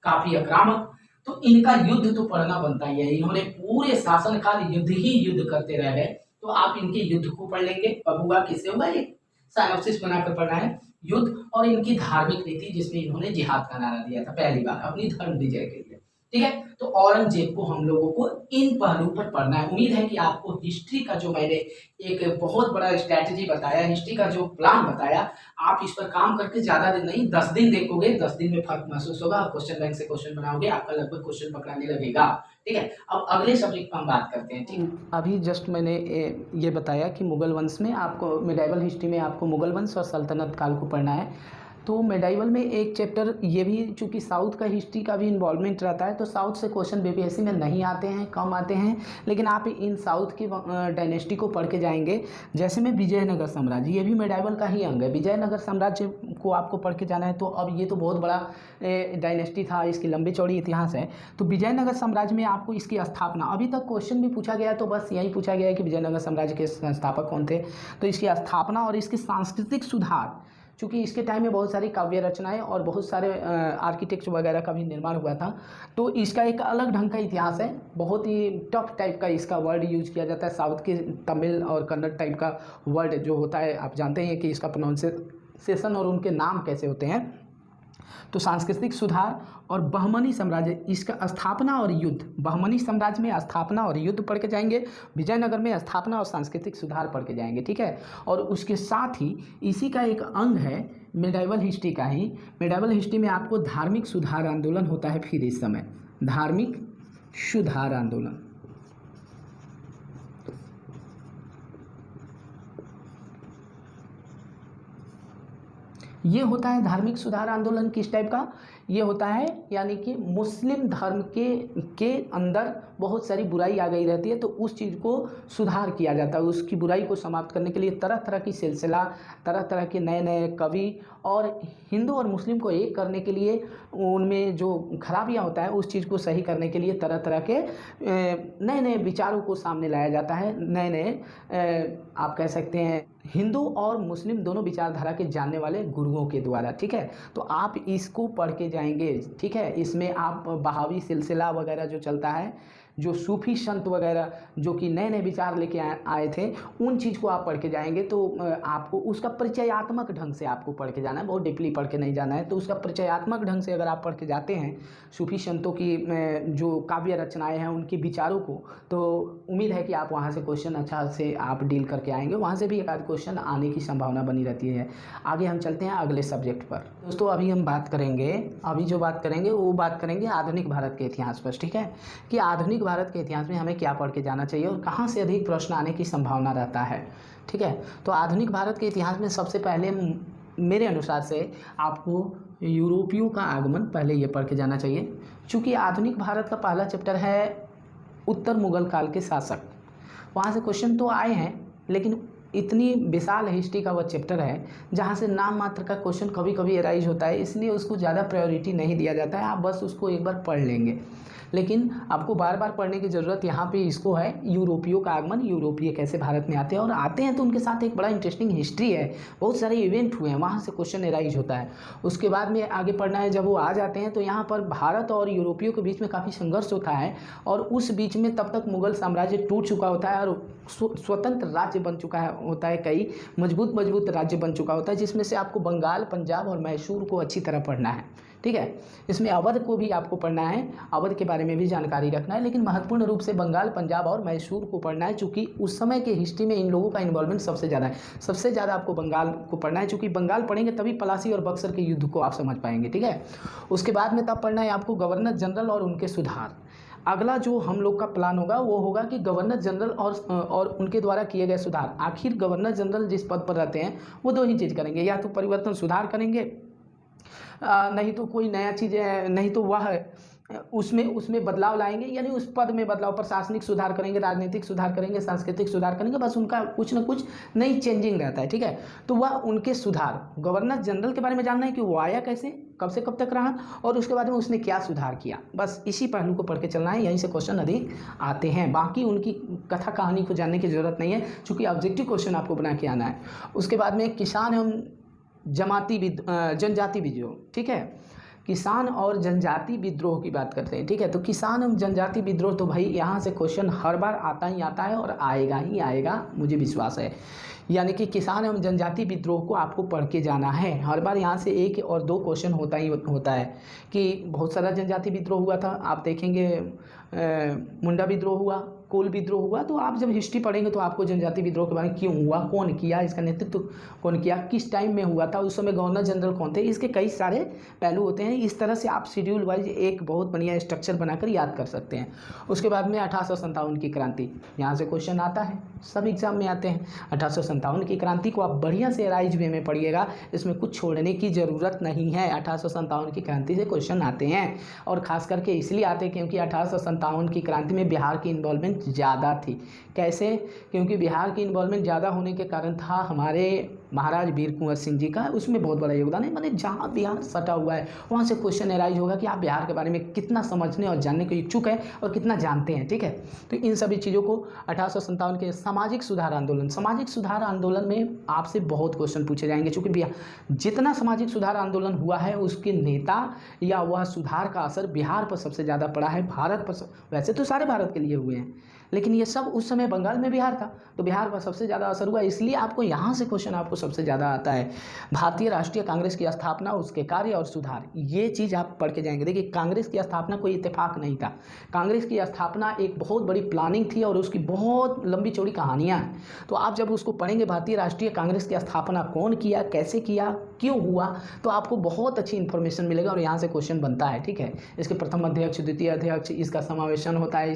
Speaker 1: काफी आक्रामक। तो इनका युद्ध तो पढ़ना बनता ही है। इन्होंने पूरे शासनकाल युद्ध ही युद्ध करते रह गए, तो आप इनके युद्ध को पढ़ लेंगे। अब हुआ किससे हुआ, एक साइनॉप्सिस बनाकर पढ़ना है। युद्ध और इनकी धार्मिक नीति जिसमें इन्होंने जिहाद का नारा दिया था पहली बार अपनी धर्म विजय के लिए। ठीक है, तो औरंगजेब को हम लोगों को इन पहलुओं पर पढ़ना है। उम्मीद है कि आपको हिस्ट्री का जो मैंने एक बहुत बड़ा स्ट्रैटेजी बताया, हिस्ट्री का जो प्लान बताया, आप इस पर काम करके ज्यादा दिन नहीं 10 दिन देखोगे, 10 दिन में फर्क महसूस होगा। क्वेश्चन बैंक से क्वेश्चन बनाओगे, आपका लगभग क्वेश्चन पकड़ाने लगेगा। ठीक है, अब अगले सब्जेक्ट पर हम बात करते हैं। ठीक है, अभी जस्ट मैंने ये बताया कि मुगल वंश में आपको मिडाइवल हिस्ट्री में आपको मुगल वंश और सल्तनत काल को पढ़ना है। तो मेडाइवल में एक चैप्टर ये भी, चूँकि साउथ का हिस्ट्री का भी इन्वॉल्वमेंट रहता है, तो साउथ से क्वेश्चन बीपीएससी में नहीं आते हैं, कम आते हैं, लेकिन आप इन साउथ की डायनेस्टी को पढ़ के जाएंगे। जैसे में विजयनगर साम्राज्य, ये भी मेडाइवल का ही अंग है। विजयनगर साम्राज्य को आपको पढ़ के जाना है। तो अब ये तो बहुत बड़ा डायनेस्टी था, इसकी लंबी चौड़ी इतिहास है। तो विजयनगर साम्राज्य में आपको इसकी स्थापना, अभी तक क्वेश्चन भी पूछा गया है तो बस यही पूछा गया है कि विजयनगर साम्राज्य के संस्थापक कौन थे। तो इसकी स्थापना और इसके सांस्कृतिक सुधार, चूँकि इसके टाइम में बहुत सारी काव्य रचनाएं और बहुत सारे आर्किटेक्ट वगैरह का भी निर्माण हुआ था, तो इसका एक अलग ढंग का इतिहास है। बहुत ही टफ टाइप का इसका वर्ड यूज किया जाता है। साउथ के तमिल और कन्नड़ टाइप का वर्ड जो होता है, आप जानते हैं कि इसका प्रोनाउंसिएशन और उनके नाम कैसे होते हैं। तो सांस्कृतिक सुधार और बहमनी साम्राज्य, इसका स्थापना और युद्ध, बहमनी साम्राज्य में स्थापना और युद्ध पढ़ के जाएंगे, विजयनगर में स्थापना और सांस्कृतिक सुधार पढ़ के जाएंगे। ठीक है, और उसके साथ ही इसी का एक अंग है मिडाइवल हिस्ट्री का ही। मिडाइवल हिस्ट्री में आपको धार्मिक सुधार आंदोलन होता है। फिर इस समय धार्मिक सुधार आंदोलन, ये होता है धार्मिक सुधार आंदोलन किस टाइप का, ये होता है यानी कि मुस्लिम धर्म के अंदर बहुत सारी बुराई आ गई रहती है, तो उस चीज़ को सुधार किया जाता है। उसकी बुराई को समाप्त करने के लिए तरह तरह की सिलसिला, तरह तरह के नए नए कवि, और हिंदू और मुस्लिम को एक करने के लिए उनमें जो खराबियाँ होता है उस चीज़ को सही करने के लिए तरह तरह के नए नए विचारों को सामने लाया जाता है। नए नए आप कह सकते हैं हिंदू और मुस्लिम दोनों विचारधारा के जानने वाले गुरुओं के द्वारा। ठीक है, तो आप इसको पढ़ के जाएंगे। ठीक है, इसमें आप बहावी सिलसिला वगैरह जो चलता है, जो सूफी संत वगैरह जो कि नए नए विचार लेके आए थे, उन चीज़ को आप पढ़ के जाएंगे। तो आपको उसका परिचयात्मक ढंग से आपको पढ़ के जाना है, बहुत डीपली पढ़ के नहीं जाना है। तो उसका परिचयात्मक ढंग से अगर आप पढ़ के जाते हैं सूफी संतों की जो काव्य रचनाएं हैं उनके विचारों को, तो उम्मीद है कि आप वहाँ से क्वेश्चन अच्छा से आप डील करके आएंगे। वहाँ से भी एक आध क्वेश्चन आने की संभावना बनी रहती है। आगे हम चलते हैं अगले सब्जेक्ट पर। दोस्तों अभी हम बात करेंगे, अभी जो बात करेंगे वो बात करेंगे आधुनिक भारत के इतिहास पर। ठीक है, कि आधुनिक भारत के इतिहास में हमें क्या पढ़ के जाना चाहिए और कहाँ से अधिक प्रश्न आने की संभावना रहता है। ठीक है, तो आधुनिक भारत के इतिहास में सबसे पहले मेरे अनुसार से आपको यूरोपियों का आगमन पहले ये पढ़ के जाना चाहिए। चूँकि आधुनिक भारत का पहला चैप्टर है उत्तर मुगल काल के शासक। वहाँ से क्वेश्चन तो आए हैं, लेकिन इतनी विशाल हिस्ट्री का वह चैप्टर है जहाँ से नाम मात्र का क्वेश्चन कभी कभी एराइज होता है, इसलिए उसको ज़्यादा प्रायोरिटी नहीं दिया जाता है। आप बस उसको एक बार पढ़ लेंगे, लेकिन आपको बार बार पढ़ने की ज़रूरत यहाँ पे इसको है, यूरोपियों का आगमन, यूरोपीय कैसे भारत में आते हैं, और आते हैं तो उनके साथ एक बड़ा इंटरेस्टिंग हिस्ट्री है, बहुत सारे इवेंट हुए हैं, वहाँ से क्वेश्चन एराइज होता है। उसके बाद में आगे पढ़ना है, जब वो आ जाते हैं तो यहाँ पर भारत और यूरोपियों के बीच में काफ़ी संघर्ष होता है, और उस बीच में तब तक मुगल साम्राज्य टूट चुका होता है और स्वतंत्र राज्य बन चुका है होता है, कई मजबूत राज्य बन चुका होता है, जिसमें से आपको बंगाल, पंजाब और मैसूर को अच्छी तरह पढ़ना है। ठीक है, इसमें अवध को भी आपको पढ़ना है, अवध के बारे में भी जानकारी रखना है, लेकिन महत्वपूर्ण रूप से बंगाल, पंजाब और मैसूर को पढ़ना है, चूँकि उस समय के हिस्ट्री में इन लोगों का इन्वॉल्वमेंट सबसे ज़्यादा है। सबसे ज़्यादा आपको बंगाल को पढ़ना है, चूँकि बंगाल पढ़ेंगे तभी पलासी और बक्सर के युद्ध को आप समझ पाएंगे। ठीक है, उसके बाद में तब पढ़ना है आपको गवर्नर जनरल और उनके सुधार। अगला जो हम लोग का प्लान होगा वो होगा कि गवर्नर जनरल और उनके द्वारा किए गए सुधार। आखिर गवर्नर जनरल जिस पद पर रहते हैं वो दो ही चीज़ करेंगे, या तो परिवर्तन सुधार करेंगे, नहीं तो कोई नया चीज़, नहीं तो वह उसमें बदलाव लाएंगे, यानी उस पद में बदलाव, प्रशासनिक सुधार करेंगे, राजनीतिक सुधार करेंगे, सांस्कृतिक सुधार करेंगे, बस उनका कुछ ना कुछ नई चेंजिंग रहता है। ठीक है, तो वह उनके सुधार, गवर्नर जनरल के बारे में जानना है कि वो आया कैसे, कब से कब तक रहा, और उसके बाद में उसने क्या सुधार किया, बस इसी पहलू को पढ़ के चलना है। यहीं से क्वेश्चन अधिक आते हैं, बाकी उनकी कथा कहानी को जानने की ज़रूरत नहीं है, चूँकि ऑब्जेक्टिव क्वेश्चन आपको बना के आना है। उसके बाद में किसान एवं जनजाति विद्रोह। ठीक है, किसान और जनजाति विद्रोह की बात करते हैं। ठीक है, तो किसान एवं जनजाति विद्रोह, तो भाई यहाँ से क्वेश्चन हर बार आता ही आता है और आएगा ही आएगा, मुझे विश्वास है। यानी कि किसान एवं जनजाति विद्रोह को आपको पढ़ के जाना है। हर बार यहाँ से एक और दो क्वेश्चन होता ही होता है कि बहुत सारा जनजाति विद्रोह हुआ था। आप देखेंगे मुंडा विद्रोह हुआ, कोल विद्रोह हुआ, तो आप जब हिस्ट्री पढ़ेंगे तो आपको जनजाति विद्रोह के बारे में क्यों हुआ, कौन किया, इसका नेतृत्व कौन किया, किस टाइम में हुआ था, उस समय गवर्नर जनरल कौन थे, इसके कई सारे पहलू होते हैं। इस तरह से आप शेड्यूल वाइज एक बहुत बढ़िया स्ट्रक्चर बनाकर याद कर सकते हैं। उसके बाद में 1857 की क्रांति, यहाँ से क्वेश्चन आता है, सब एग्जाम में आते हैं। 1857 की क्रांति को आप बढ़िया से राइज वे में पढ़िएगा, इसमें कुछ छोड़ने की ज़रूरत नहीं है। 1857 की क्रांति से क्वेश्चन आते हैं, और ख़ास करके इसलिए आते हैं क्योंकि 1857 की क्रांति में बिहार की इन्वॉल्वमेंट ज़्यादा थी। कैसे? क्योंकि बिहार की इन्वॉल्वमेंट ज़्यादा होने के कारण था हमारे महाराज वीर कुंवर सिंह जी का, उसमें बहुत बड़ा योगदान है। मैंने जहाँ बिहार सटा हुआ है वहाँ से क्वेश्चन एराइज होगा कि आप बिहार के बारे में कितना समझने और जानने को इच्छुक है और कितना जानते हैं। ठीक है, तो इन सभी चीज़ों को 1857 के सामाजिक सुधार आंदोलन में आपसे बहुत क्वेश्चन पूछे जाएंगे, चूँकि जितना सामाजिक सुधार आंदोलन हुआ है उसके नेता या वह सुधार का असर बिहार पर सबसे ज़्यादा पड़ा है, भारत पर वैसे तो सारे भारत के लिए हुए हैं, लेकिन ये सब उस समय बंगाल में बिहार था, तो बिहार पर सबसे ज़्यादा असर हुआ, इसलिए आपको यहाँ से क्वेश्चन आपको सबसे ज़्यादा आता है। भारतीय राष्ट्रीय कांग्रेस की स्थापना, उसके कार्य और सुधार, ये चीज़ आप पढ़ के जाएंगे। देखिए, कांग्रेस की स्थापना कोई इत्तेफाक नहीं था, कांग्रेस की स्थापना एक बहुत बड़ी प्लानिंग थी और उसकी बहुत लंबी चौड़ी कहानियाँ हैं। तो आप जब उसको पढ़ेंगे, भारतीय राष्ट्रीय कांग्रेस की स्थापना कौन किया, कैसे किया, क्यों हुआ, तो आपको बहुत अच्छी इन्फॉर्मेशन मिलेगा और यहाँ से क्वेश्चन बनता है। ठीक है, इसके प्रथम अध्यक्ष, द्वितीय अध्यक्ष, इसका समावेशन होता है,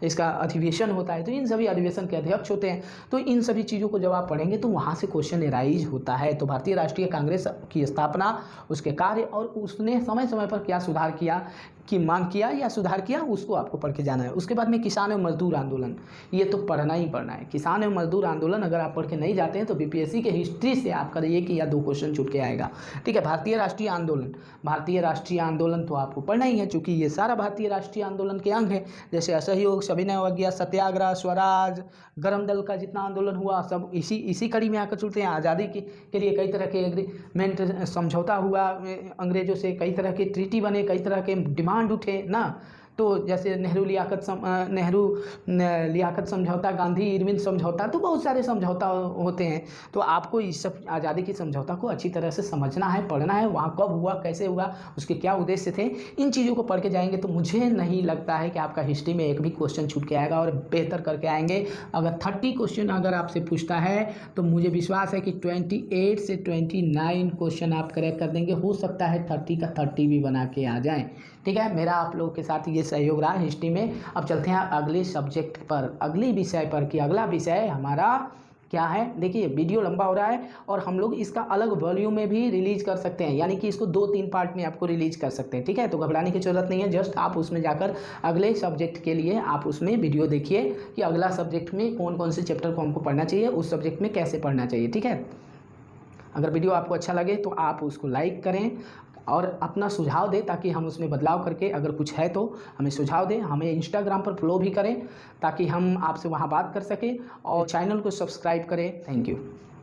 Speaker 1: इसका अधिवेशन होता है, तो इन सभी अधिवेशन के अध्यक्ष होते हैं। तो इन सभी चीज़ों को जब आप पढ़ेंगे तो वहाँ से क्वेश्चन एराइज होता है। तो भारतीय राष्ट्रीय कांग्रेस की स्थापना, उसके कार्य और उसने समय समय पर क्या सुधार किया, की मांग किया या सुधार किया, उसको आपको पढ़ के जाना है। उसके बाद में किसान एवं मजदूर आंदोलन, ये तो पढ़ना ही पढ़ना है। किसान एवं मजदूर आंदोलन अगर आप पढ़ के नहीं जाते हैं तो बीपीएससी के हिस्ट्री से आपका एक या दो क्वेश्चन छूट के आएगा। ठीक है, भारतीय राष्ट्रीय आंदोलन तो आपको पढ़ना ही है, चूँकि ये सारा भारतीय राष्ट्रीय आंदोलन के अंग है। जैसे असहयोग, सविनय अवज्ञा, सत्याग्रह, स्वराज, गरम दल का जितना आंदोलन हुआ, सब इसी कड़ी में आकर छूटते हैं। आज़ादी के लिए कई तरह के एग्रीमेंट, समझौता हुआ अंग्रेजों से, कई तरह के ट्रीटी बने, कई तरह के डिमांड उठे ना। तो जैसे नेहरू लियाकत समझौता, गांधी इरविन समझौता, तो बहुत सारे समझौता होते हैं। तो आपको इस सब आज़ादी की समझौता को अच्छी तरह से समझना है, पढ़ना है, वहाँ कब हुआ, कैसे हुआ, उसके क्या उद्देश्य थे, इन चीज़ों को पढ़ के जाएंगे तो मुझे नहीं लगता है कि आपका हिस्ट्री में एक भी क्वेश्चन छूट के आएगा, और बेहतर करके आएंगे। अगर 30 क्वेश्चन अगर आपसे पूछता है तो मुझे विश्वास है कि 28 से 29 क्वेश्चन आप करेक्ट कर देंगे। हो सकता है 30 का 30 भी बना के आ जाएँ। ठीक है, मेरा आप लोगों के साथ ये सहयोग रहा हिस्ट्री में। अब चलते हैं अगले सब्जेक्ट पर, अगले विषय पर, कि अगला विषय हमारा क्या है। देखिए, वीडियो लंबा हो रहा है और हम लोग इसका अलग वॉल्यूम में भी रिलीज कर सकते हैं, यानी कि इसको 2-3 पार्ट में आपको रिलीज कर सकते हैं। ठीक है, तो घबराने की जरूरत नहीं है, जस्ट आप उसमें जाकर अगले सब्जेक्ट के लिए आप उसमें वीडियो देखिए कि अगला सब्जेक्ट में कौन कौन से चैप्टर को हमको पढ़ना चाहिए, उस सब्जेक्ट में कैसे पढ़ना चाहिए। ठीक है, अगर वीडियो आपको अच्छा लगे तो आप उसको लाइक करें और अपना सुझाव दें, ताकि हम उसमें बदलाव करके, अगर कुछ है तो हमें सुझाव दें। हमें इंस्टाग्राम पर फॉलो भी करें ताकि हम आपसे वहाँ बात कर सकें, और चैनल को सब्सक्राइब करें। Thank you.